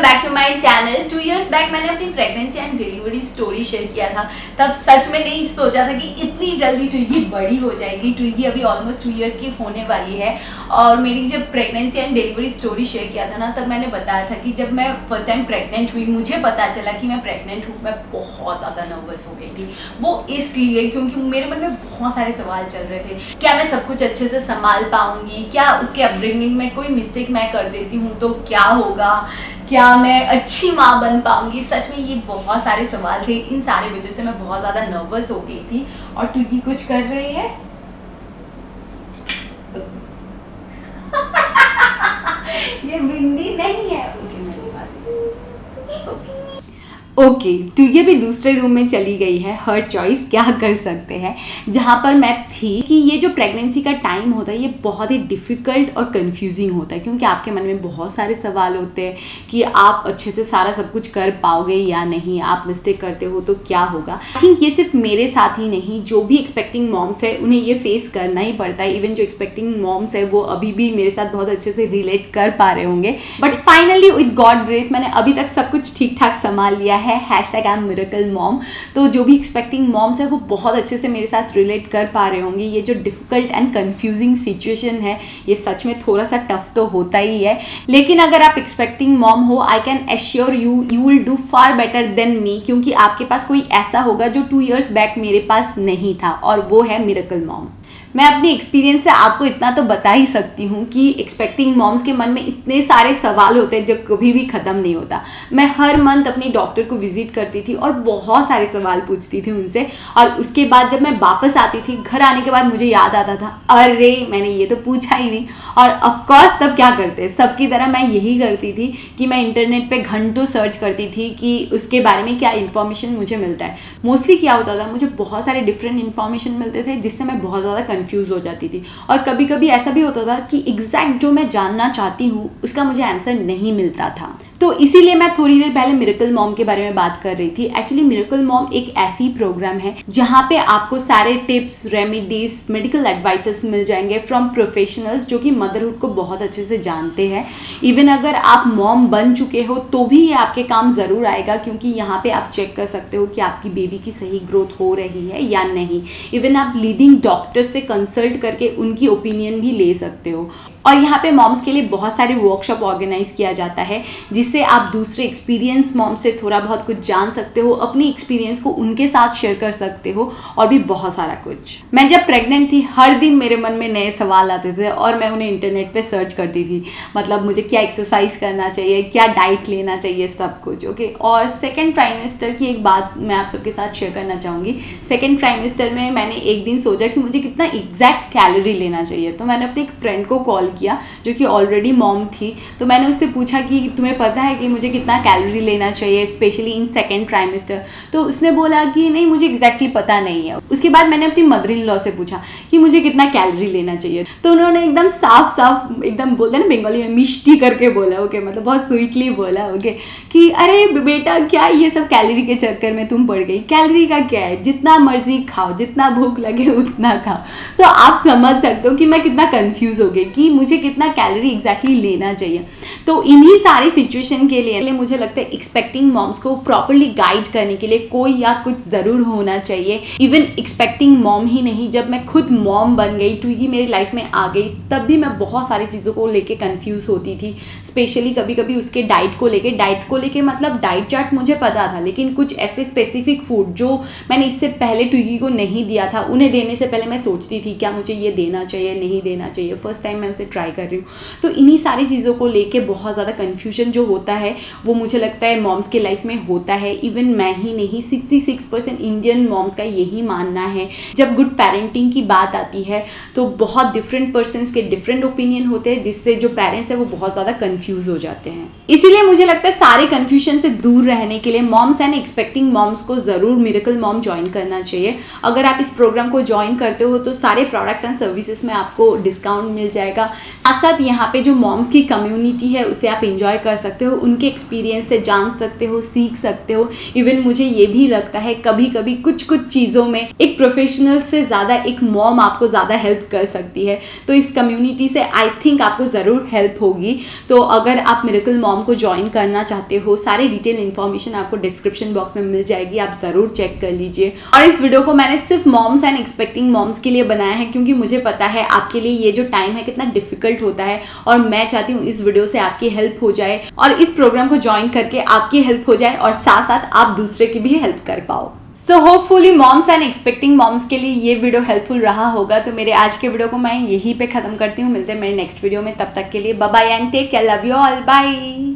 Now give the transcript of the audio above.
Welcome back to my channel. 2 years back मैंने अपनी pregnancy and delivery story share किया था। तब सच में नहीं सोचा था कि इतनी जल्दी ट्विगी बड़ी हो जाएगी। ट्विगी अभी ऑलमोस्ट 2 इयर्स की होने वाली है। और मेरी जब pregnancy and delivery story share किया था ना, तब मैंने बताया था कि जब मैं फर्स्ट टाइम प्रेग्नेंट हुई, मुझे पता चला कि मैं प्रेग्नेंट हूँ, मैं बहुत ज़्यादा नर्वस हो गई थी। वो इसलिए क्योंकि मेरे मन में बहुत सारे सवाल चल रहे थे। क्या मैं सब कुछ अच्छे से संभाल पाऊंगी? क्या उसके अपब्रिंगिंग में कोई मिस्टेक मैं कर देती हूँ तो क्या होगा? क्या मैं अच्छी माँ बन पाऊंगी? सच में ये बहुत सारे सवाल थे। इन सारे वजह से मैं बहुत ज़्यादा नर्वस हो गई थी। और ट्विगी कुछ कर रही है ये बिंदी नहीं है। ओके, ट्विगी भी दूसरे रूम में चली गई है। हर चॉइस, क्या कर सकते हैं। जहाँ पर मैं थी कि ये जो प्रेगनेंसी का टाइम होता है ये बहुत ही डिफ़िकल्ट और कंफ्यूजिंग होता है, क्योंकि आपके मन में बहुत सारे सवाल होते हैं कि आप अच्छे से सारा सब कुछ कर पाओगे या नहीं, आप मिस्टेक करते हो तो क्या होगा। आई थिंक ये सिर्फ मेरे साथ ही नहीं, जो भी एक्सपेक्टिंग मॉम्स है उन्हें ये फेस करना ही पड़ता है। इवन जो एक्सपेक्टिंग मॉम्स है वो अभी भी मेरे साथ बहुत अच्छे से रिलेट कर पा रहे होंगे। But finally with God grace मैंने अभी तक सब कुछ ठीक ठाक संभाल लिया है। #I'm miracle mom। तो जो भी एक्सपेक्टिंग मॉम्स है वो बहुत अच्छे से मेरे साथ रिलेट कर पा रहे होंगे। ये जो डिफिकल्ट एंड कंफ्यूजिंग सिचुएशन है ये सच में थोड़ा सा टफ तो होता ही है, लेकिन अगर आप एक्सपेक्टिंग मॉम हो, I can assure you will do far better than me, क्योंकि आपके पास कोई ऐसा होगा जो 2 इयर्स बैक मेरे पास नहीं था, और वो है मिरेकल मॉम। मैं अपनी एक्सपीरियंस से आपको इतना तो बता ही सकती हूँ कि एक्सपेक्टिंग मॉम्स के मन में इतने सारे सवाल होते हैं जो कभी भी ख़त्म नहीं होता। मैं हर मंथ अपनी डॉक्टर को विजिट करती थी और बहुत सारे सवाल पूछती थी उनसे, और उसके बाद जब मैं वापस आती थी, घर आने के बाद मुझे याद आता था, अरे मैंने ये तो पूछा ही नहीं। और ऑफकोर्स तब क्या करते, सबकी तरह मैं यही करती थी कि मैं इंटरनेट पर घंटों सर्च करती थी कि उसके बारे में क्या इन्फॉर्मेशन मुझे मिलता है। मोस्टली क्या होता था, मुझे बहुत सारे डिफरेंट इन्फॉर्मेशन मिलते थे जिससे मैं बहुत ज़्यादा कंफ्यूज हो जाती थी। और कभी कभी ऐसा भी होता था कि एग्जैक्ट जो मैं जानना चाहती हूँ उसका मुझे आंसर नहीं मिलता था। तो इसीलिए मैं थोड़ी देर पहले मिरेकल मॉम के बारे में बात कर रही थी। एक्चुअली मिरेकल मॉम एक ऐसी प्रोग्राम है जहाँ पे आपको सारे टिप्स, रेमेडीज, मेडिकल एडवाइसेस मिल जाएंगे फ्रॉम प्रोफेशनल्स जो कि मदरहुड को बहुत अच्छे से जानते हैं। इवन अगर आप मॉम बन चुके हो तो भी ये आपके काम ज़रूर आएगा, क्योंकि यहाँ पे आप चेक कर सकते हो कि आपकी बेबी की सही ग्रोथ हो रही है या नहीं। इवन आप लीडिंग डॉक्टर से कंसल्ट करके उनकी ओपिनियन भी ले सकते हो। और यहाँ पे मॉम्स के लिए बहुत सारे वर्कशॉप ऑर्गेनाइज किया जाता है जिससे आप दूसरे एक्सपीरियंस मॉम से थोड़ा बहुत कुछ जान सकते हो, अपनी एक्सपीरियंस को उनके साथ शेयर कर सकते हो, और भी बहुत सारा कुछ। मैं जब प्रेग्नेंट थी हर दिन मेरे मन में नए सवाल आते थे और मैं उन्हें इंटरनेट पे सर्च करती थी। मतलब मुझे क्या एक्सरसाइज करना चाहिए, क्या डाइट लेना चाहिए, सब कुछ। ओके। और सेकेंड ट्राइमेस्टर की एक बात मैं आप सबके साथ शेयर करना चाहूँगी। सेकेंड ट्राइमेस्टर में मैंने एक दिन सोचा कि मुझे कितना एग्जैक्ट कैलोरी लेना चाहिए, तो मैंने अपने एक फ्रेंड को कॉल किया जो कि ऑलरेडी मॉम थी। तो मैंने उससे पूछा कि तुम्हें पता है कि मुझे कितना कैलोरी लेना चाहिए स्पेशली इन सेकेंड ट्राइमेस्टर? तो उसने बोला कि नहीं, मुझे एग्जैक्टली पता नहीं है। उसके बाद मैंने अपनी मदर इन लॉ से पूछा कि मुझे कितना कैलोरी लेना चाहिए, तो उन्होंने एकदम साफ साफ, एकदम बोलते हैं ना बंगाली में, मिष्टी करके बोला। ओके, मतलब बहुत स्वीटली बोला। ओके, कि अरे बेटा क्या ये सब कैलोरी के चक्कर में तुम पड़ गई? कैलोरी का क्या है, जितना मर्जी खाओ, जितना भूख लगे उतना खाओ। तो आप समझ सकते हो कि मैं कितना कंफ्यूज हो गई कि मुझे कितना कैलोरी एग्जैक्टली लेना चाहिए। तो इन्हीं सारी सिचुएशन के लिए मुझे लगता है एक्सपेक्टिंग मॉम्स को प्रॉपर्ली गाइड करने के लिए कोई या कुछ ज़रूर होना चाहिए। इवन एक्सपेक्टिंग मॉम ही नहीं, जब मैं खुद मॉम बन गई, ट्विगी मेरी लाइफ में आ गई, तब भी मैं बहुत सारी चीज़ों को लेके कंफ्यूज होती थी। स्पेशली कभी कभी उसके डाइट को लेके मतलब डाइट चार्ट मुझे पता था, लेकिन कुछ ऐसे स्पेसिफिक फूड जो मैंने इससे पहले ट्विगी को नहीं दिया था, उन्हें देने से पहले मैं सोचती थी क्या मुझे ये देना चाहिए, नहीं देना चाहिए। फर्स्ट टाइम मैं उसे ट्राई कर रही हूँ। तो इन्हीं सारी चीज़ों को लेके बहुत ज़्यादा कन्फ्यूजन जो होता है वो मुझे लगता है मॉम्स के लाइफ में होता है। इवन मैं ही नहीं, 66% इंडियन मॉम्स का यही मानना है। जब गुड पेरेंटिंग की बात आती है तो बहुत डिफरेंट पर्सन्स के डिफरेंट ओपिनियन होते हैं, जिससे जो पेरेंट्स हैं वो बहुत ज़्यादा कंफ्यूज हो जाते हैं। इसीलिए मुझे लगता है सारे कंफ्यूजन से दूर रहने के लिए मॉम्स एंड एक्सपेक्टिंग मॉम्स को ज़रूर मिरेकल मॉम ज्वाइन करना चाहिए। अगर आप इस प्रोग्राम को ज्वाइन करते हो तो सारे प्रोडक्ट्स एंड सर्विसेज में आपको डिस्काउंट मिल जाएगा। साथ साथ यहाँ पे जो मॉम्स की कम्युनिटी है उसे आप इंजॉय कर सकते सकते हो, उनके एक्सपीरियंस से जान सकते हो, सीख सकते हो। इवन मुझे ये भी लगता है कभी कभी कुछ कुछ चीज़ों में एक प्रोफेशनल से ज़्यादा एक मॉम आपको ज़्यादा हेल्प कर सकती है। तो इस कम्युनिटी से आई थिंक आपको ज़रूर हेल्प होगी। तो अगर आप मिरेकल मॉम को ज्वाइन करना चाहते हो, सारे डिटेल इन्फॉर्मेशन आपको डिस्क्रिप्शन बॉक्स में मिल जाएगी, आप ज़रूर चेक कर लीजिए। और इस वीडियो को मैंने सिर्फ मॉम्स एंड एक्सपेक्टिंग मॉम्स के लिए बनाया है, क्योंकि मुझे पता है आपके लिए ये जो टाइम है कितना डिफिकल्ट होता है, और मैं चाहती हूँ इस वीडियो से आपकी हेल्प हो जाए और इस प्रोग्राम को ज्वाइन करके आपकी हेल्प हो जाए और साथ साथ आप दूसरे की भी हेल्प कर पाओ। So hopefully moms and expecting moms के लिए ये वीडियो हेल्पफुल रहा होगा। तो मेरे आज के वीडियो को मैं यहीं पे खत्म करती हूँ। मिलते हैं मेरे नेक्स्ट वीडियो में, तब तक के लिए bye bye and take care, love you all, bye.